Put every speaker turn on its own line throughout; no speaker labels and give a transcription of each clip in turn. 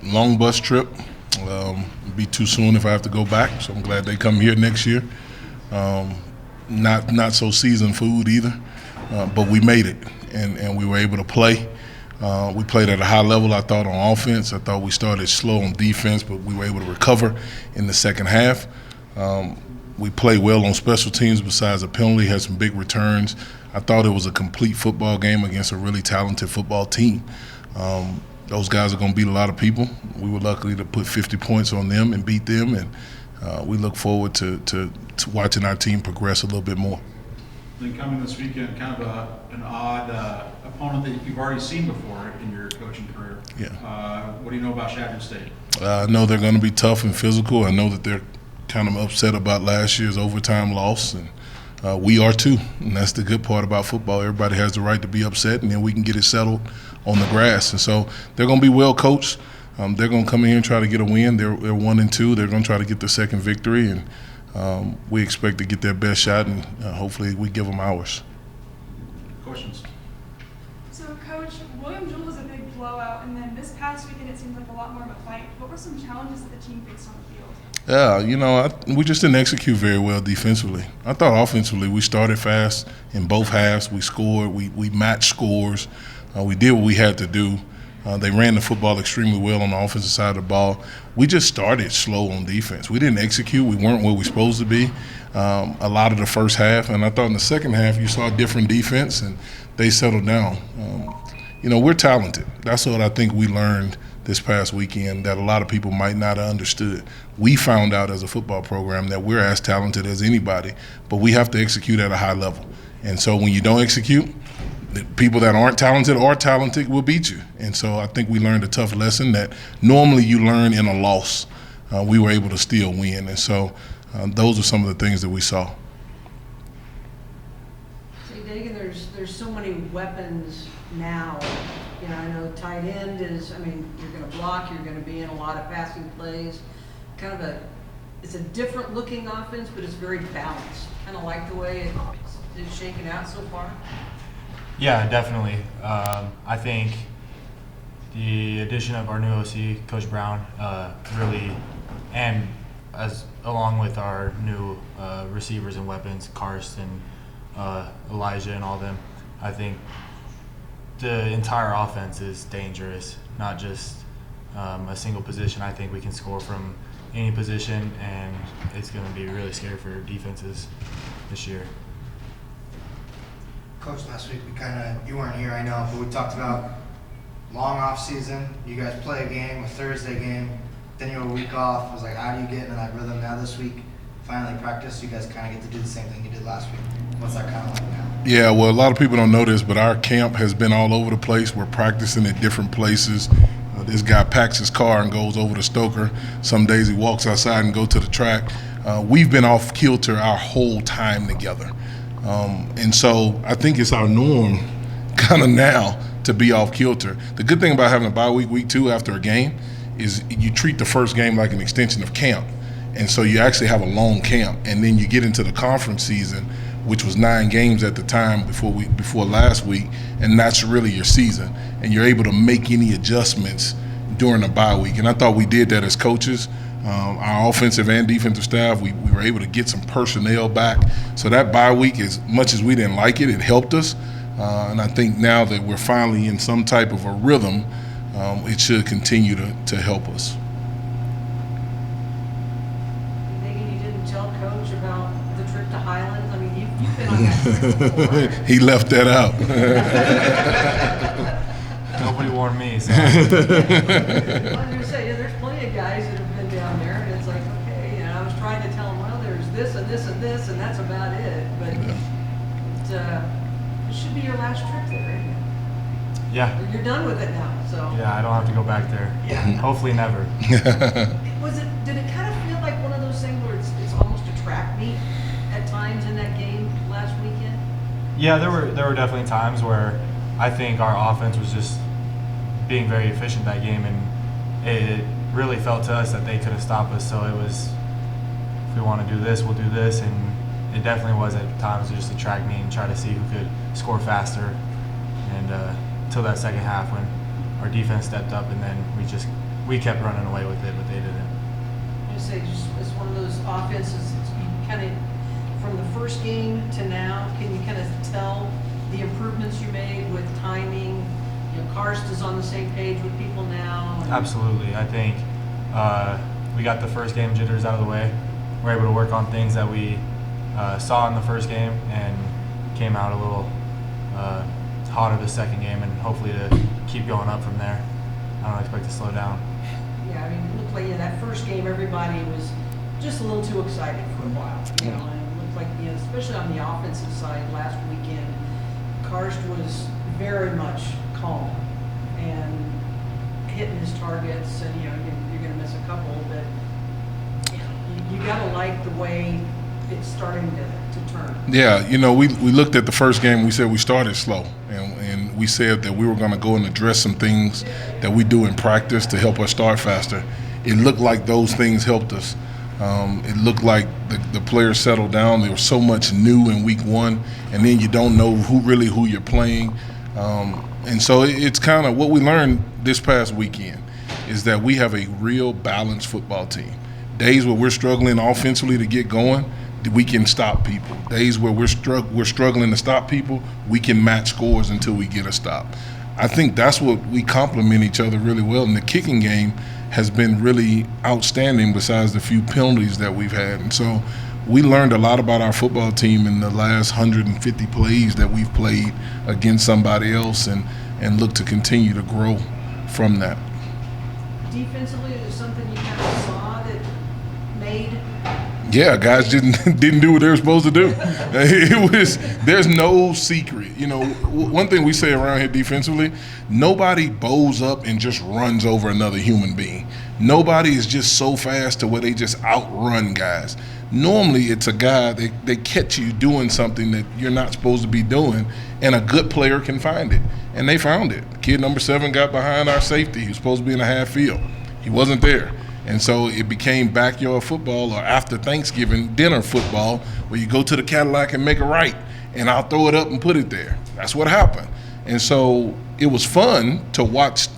Long bus trip. It'd be too soon if I have to go back, so I'm glad they come here next year. Not so seasoned food either, but we made it, and we were able to play. We played at a high level, I thought, on offense. I thought we started slow on defense, but we were able to recover in the second half. We played well on special teams besides a penalty, had some big returns. I thought it was a complete football game against a really talented football team. Those guys are going to beat a lot of people. We were lucky to put 50 points on them and beat them, and we look forward to watching our team progress a little bit more.
Then coming this weekend, kind of an odd opponent that you've already seen before in your coaching career.
Yeah.
What do you know about Chadron State?
I know they're going to be tough and physical. I know that they're kind of upset about last year's overtime loss, and we are too. And that's the good part about football. Everybody has the right to be upset, and then we can get it settled on the grass. And so they're going to be well coached. They're going to come in here and try to get a win. They're 1-2. They're going to try to get the second victory, and we expect to get their best shot, and hopefully we give them ours.
Questions?
So, Coach, William Jewell was a big blowout, and then this past weekend it seemed like a lot more of a fight. What were some challenges that the team faced on the field?
Yeah, we just didn't execute very well defensively. I thought offensively we started fast in both halves. We scored. We matched scores. We did what we had to do. They ran the football extremely well on the offensive side of the ball. We just started slow on defense. We didn't execute. We weren't where we were supposed to be a lot of the first half. And I thought in the second half you saw a different defense, and they settled down. We're talented. That's what I think we learned this past weekend that a lot of people might not have understood. We found out as a football program that we're as talented as anybody, but we have to execute at a high level. And so when you don't execute, the people that aren't talented or talented will beat you. And so I think we learned a tough lesson that normally you learn in a loss. We were able to still win. And so those are some of the things that we saw.
See, Dagan, there's so many weapons now. I know tight end is, you're going to block, you're going to be in a lot of passing plays. It's a different looking offense, but it's very balanced. Kind of like the way it's shaken out so far.
Yeah, definitely. I think the addition of our new OC, Coach Brown, really, and along with our new receivers and weapons, Karsten, Elijah, and all them, I think the entire offense is dangerous, not just a single position. I think we can score from any position, and it's going to be really scary for defenses this year.
Coach, last week you weren't here, I know, but we talked about long off season. You guys play a game, a Thursday game, then you have a week off. It was like, how do you get into that rhythm now this week? Finally practice, you guys kind of get to do the same thing you did last week. What's that kind of like now?
Yeah, well, a lot of people don't know this, but our camp has been all over the place. We're practicing at different places. This guy packs his car and goes over to Stoker. Some days he walks outside and go to the track. We've been off kilter our whole time together. And so I think it's our norm kind of now to be off kilter. The good thing about having a bye week 2 after a game is you treat the first game like an extension of camp. And so you actually have a long camp, and then you get into the conference season, which was 9 games at the time before last week, and that's really your season. And you're able to make any adjustments during the bye week. And I thought we did that as coaches. Our offensive and defensive staff, we were able to get some personnel back. So that bye week, as much as we didn't like it, it helped us. And I think now that we're finally in some type of a rhythm, it should continue to help us.
You didn't tell Coach about the trip to Highlands? You've been on that trip before.
He left that out.
Nobody warned me. So.
I was going to say, there's plenty of guys that have been down there, and it's like, okay, I was trying to tell them, well, there's this and this and this, and that's about it. But it should be your last trip there, isn't it?
Yeah.
You're done with it now, so.
Yeah, I don't have to go back there.
Yeah.
Hopefully never.
Did it kind of feel like one of those things where it's almost a track meet at times in that game last weekend?
Yeah, there were definitely times where I think our offense was just being very efficient that game, and it really felt to us that they couldn't stop us. So it was, if we want to do this, we'll do this, and it definitely was at times just a track meet and try to see who could score faster. And till that second half when our defense stepped up, and then we just we kept running away with it, but they didn't.
I just say, it's one of those offenses, you kind of, from the first game to now, can you kind of tell the improvements you made with timing? You know, Karst is on the same page with people now. and-
Absolutely. I think we got the first game jitters out of the way. We're able to work on things that we saw in the first game and came out a little hotter the second game, and hopefully to keep going up from there. I don't expect to slow down.
Yeah, I mean, it looked like, that first game, everybody was just a little too excited for a while, and it looked like, especially on the offensive side last weekend, Karst was very much calm and hitting his targets, and, you're gonna miss a couple, but you gotta like the way it's starting to turn.
Yeah, we looked at the first game. We said we started slow, and we said that we were going to go and address some things that we do in practice to help us start faster. It looked like those things helped us. It looked like the players settled down. There was so much new in week one, and then you don't know who you're playing. And so it's kind of what we learned this past weekend is that we have a real balanced football team. Days where we're struggling offensively to get going, we can stop people. Days where we're struggling to stop people, we can match scores until we get a stop. I think that's what we complement each other really well. And the kicking game has been really outstanding besides the few penalties that we've had. And so we learned a lot about our football team in the last 150 plays that we've played against somebody else, and look to continue to grow from that.
Defensively, is there something you kind of saw that made?
Yeah, guys didn't do what they were supposed to do. There's no secret. One thing we say around here defensively, nobody bows up and just runs over another human being. Nobody is just so fast to where they just outrun guys. Normally it's a guy, they catch you doing something that you're not supposed to be doing, and a good player can find it. And they found it. Kid number 7 got behind our safety. He was supposed to be in a half field. He wasn't there. And so it became backyard football, or after Thanksgiving dinner football, where you go to the Cadillac and make a right, and I'll throw it up and put it there. That's what happened. And so it was fun to watch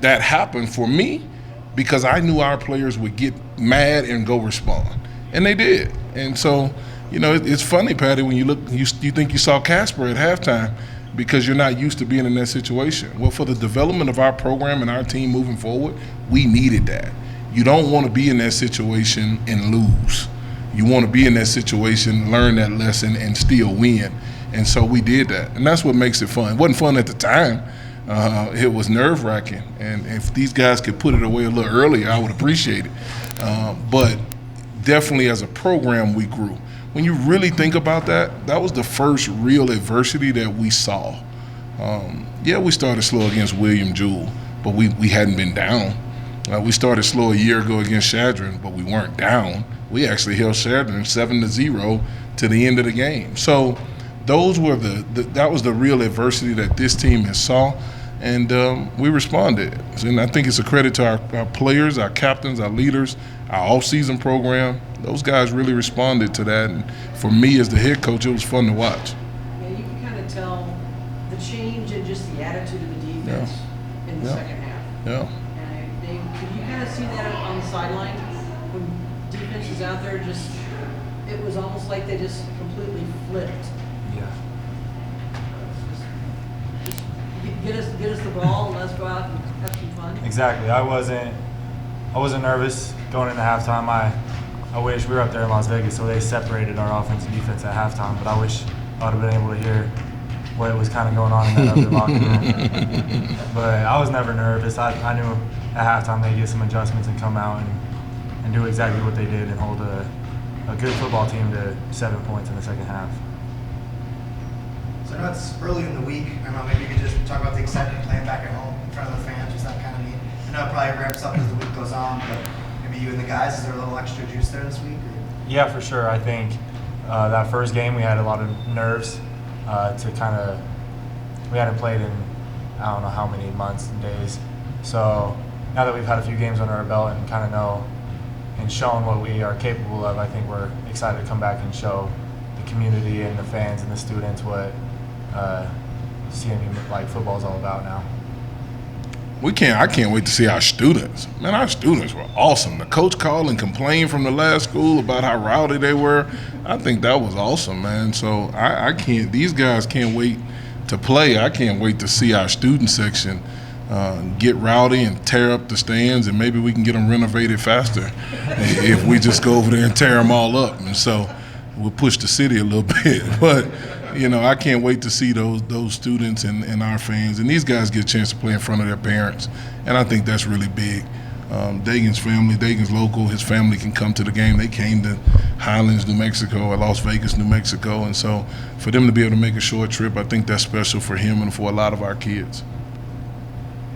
that happen for me, because I knew our players would get mad and go respond. And they did. And so, it's funny, Patty, when you look, you think you saw Casper at halftime because you're not used to being in that situation. Well, for the development of our program and our team moving forward, we needed that. You don't want to be in that situation and lose. You want to be in that situation, learn that lesson, and still win. And so we did that. And that's what makes it fun. It wasn't fun at the time. It was nerve-wracking. And if these guys could put it away a little earlier, I would appreciate it. But definitely as a program, we grew. When you really think about that, that was the first real adversity that we saw. We started slow against William Jewell, but we hadn't been down. We started slow a year ago against Chadron, but we weren't down. We actually held Chadron 7-0 to the end of the game. So those were that was the real adversity that this team has saw, and we responded. And I think it's a credit to our players, our captains, our leaders, our off-season program. Those guys really responded to that, and for me as the head coach, it was fun to watch.
Yeah, you can kind of tell the change in just the attitude of the defense in the second half.
Yeah.
And could you kind of see that on the sideline when defense is out there? It was almost like they just completely flipped.
Yeah.
Just get us the ball and let's go out and have some fun.
Exactly. I wasn't nervous going into halftime. I wish we were up there in Las Vegas, so they separated our offense and defense at halftime. But I wish I would have been able to hear what was kind of going on in that other locker room. But I was never nervous. I knew at halftime they'd get some adjustments and come out and do exactly what they did and hold a good football team to 7 points in the second half.
So I know it's early in the week. I don't know, maybe you could just talk about the excitement playing back at home in front of the fans, just that kind of neat. I know it probably ramps up as the week goes on, but maybe you and the guys, is there a little extra juice there this week? Or?
Yeah, for sure. I think that first game we had a lot of nerves we hadn't played in I don't know how many months and days. So now that we've had a few games under our belt and kind of know and shown what we are capable of, I think we're excited to come back and show the community and the fans and the students what CMU like football is all about now.
I can't wait to see our students. Man, our students were awesome. The coach called and complained from the last school about how rowdy they were. I think that was awesome, man. So I can't. These guys can't wait to play. I can't wait to see our student section get rowdy and tear up the stands, and maybe we can get them renovated faster if we just go over there and tear them all up. And so we'll push the city a little bit, but. I can't wait to see those students and our fans. And these guys get a chance to play in front of their parents, and I think that's really big. Dagan's local. His family can come to the game. They came to Highlands, New Mexico, or Las Vegas, New Mexico. And so for them to be able to make a short trip, I think that's special for him and for a lot of our kids.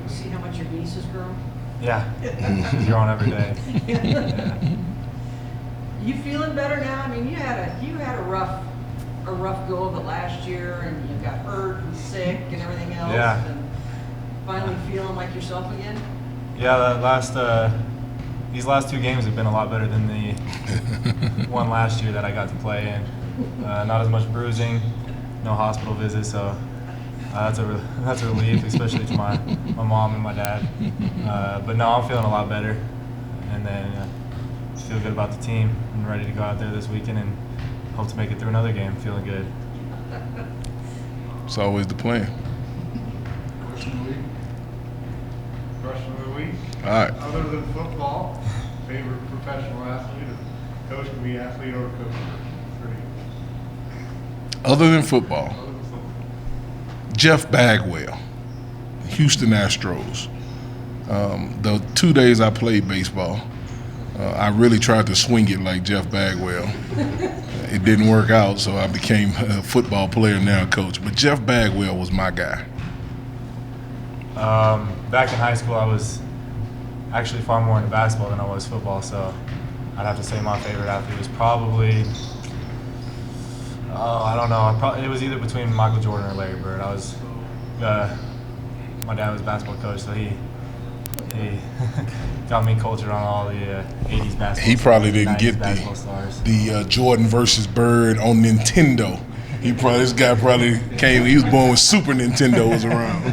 You see how much your niece is growing?
Yeah, growing every day. Yeah.
You feeling better now? I mean, you had a rough go of it last year, and you got hurt and sick and everything else.
Yeah.
And finally feeling like yourself again.
Yeah, these last 2 games have been a lot better than the one last year that I got to play in. Not as much bruising, no hospital visits, so that's a relief, especially to my mom and my dad. But no, I'm feeling a lot better, and then feel good about the team. I'm ready to go out there this weekend and hope to make it through another game feeling good.
It's always the plan.
Question of the week.
All right.
Other than football, favorite professional athlete, coach can be athlete or coach.
Other than football,
Other than football.
Jeff Bagwell, Houston Astros. The 2 days I played baseball, I really tried to swing it like Jeff Bagwell. It didn't work out, so I became a football player, now coach. But Jeff Bagwell was my guy.
Back in high school, I was actually far more into basketball than I was football, so I'd have to say my favorite athlete was probably, I don't know, it was either between Michael Jordan or Larry Bird. My dad was a basketball coach, so he got me cultured on all the 80s basketball.
He probably didn't
90s
get
basketball stars.
the Jordan versus Bird on Nintendo. This guy probably came. He was born with Super Nintendo was around.